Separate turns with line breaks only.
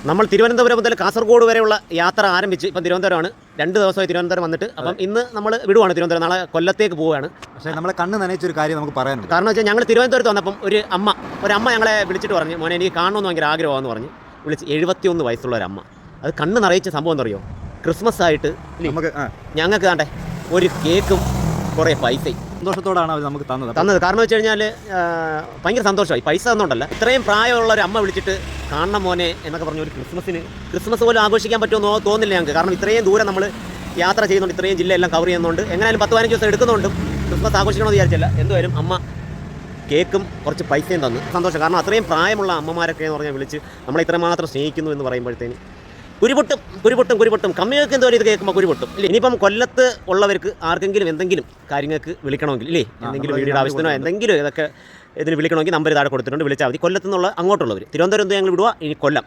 നമ്മൾ തിരുവനന്തപുരം മുതൽ കാസർഗോഡ് വരെയുള്ള യാത്ര ആരംഭിച്ച് ഇപ്പം തിരുവനന്തപുരമാണ് 2 ദിവസമായി തിരുവനന്തപുരം വന്നിട്ട്. അപ്പം ഇന്ന് നമ്മൾ വിടുവാണ് തിരുവനന്തപുരം, നാളെ കൊല്ലത്തേക്ക് പോവുകയാണ്.
പക്ഷേ നമ്മളെ കണ്ണ് നനയിച്ചൊരു കാര്യം നമുക്ക് പറയാനുണ്ട്.
കാരണം വെച്ചാൽ ഞങ്ങൾ തിരുവനന്തപുരത്ത് വന്നപ്പം ഒരമ്മ ഞങ്ങളെ വിളിച്ചിട്ട് പറഞ്ഞു, മോനെ എനിക്ക് കാണണമെന്ന് ഭയങ്കര ആഗ്രഹമാണെന്ന് പറഞ്ഞ് വിളിച്ച്. 71 വയസ്സുള്ള ഒരമ്മ. അത് കണ്ണ് നിറയിച്ച സംഭവം എന്താ അറിയോ, ക്രിസ്മസ് ആയിട്ട് ഞങ്ങൾക്ക് കണ്ടേ ഒരു കേക്കും കുറേ പൈസയും
സന്തോഷത്തോടാണ് അവർ നമുക്ക് തന്നത്.
കാരണം വെച്ച് കഴിഞ്ഞാൽ ഭയങ്കര സന്തോഷമായി. പൈസ തന്നുകൊണ്ടല്ല, ഇത്രയും പ്രായമുള്ള ഒരു അമ്മ വിളിച്ചിട്ട് കാണണം മോനെ എന്നൊക്കെ പറഞ്ഞു. ഒരു ക്രിസ്മസ് പോലും ആഘോഷിക്കാൻ പറ്റുമെന്നോ തോന്നില്ല ഞങ്ങൾക്ക്. കാരണം ഇത്രയും ദൂരം നമ്മൾ യാത്ര ചെയ്യുന്നുണ്ട്, ഇത്രയും ജില്ലയെല്ലാം കവർ ചെയ്യുന്നുണ്ട്. എങ്ങനെയാലും 10-15 ദിവസം എടുക്കുന്നുണ്ടും ക്രിസ്മസ് ആഘോഷിക്കണമെന്ന് വിചാരിച്ചില്ല. എന്തായാലും അമ്മ കേക്കും കുറച്ച് പൈസയും തന്നു. സന്തോഷം. കാരണം അത്രയും പ്രായമുള്ള അമ്മമാരൊക്കെ എന്ന് പറഞ്ഞാൽ വിളിച്ച് നമ്മളെ ഇത്രമാത്രം സ്നേഹിക്കുന്നു എന്ന് പറയുമ്പോഴത്തേന് കുരുപൊട്ടും കമ്മികൾക്ക് എന്തോ ഇത് കേൾക്കുമ്പോൾ കുരുപൊട്ടും ഇല്ലേ. ഇനിയിപ്പം കൊല്ലത്ത് ഉള്ളവർക്ക് ആർക്കെങ്കിലും എന്തെങ്കിലും കാര്യങ്ങൾക്ക് വിളിക്കണമെങ്കിൽ ഇല്ലേ, എന്തെങ്കിലും വീഡിയോയുടെ ആവശ്യത്തിനോ എന്തെങ്കിലും ഇതൊക്കെ ഇതിന് വിളിക്കണമെങ്കിൽ നമ്പർ താഴെ കൊടുത്തിട്ടുണ്ട്, വിളിച്ചാൽ മതി. കൊല്ലത്തു നിന്നുള്ള അങ്ങോട്ടുള്ളവർ തിരുവനന്തപുരം ഞങ്ങൾ വിടുക. ഇനി കൊല്ലം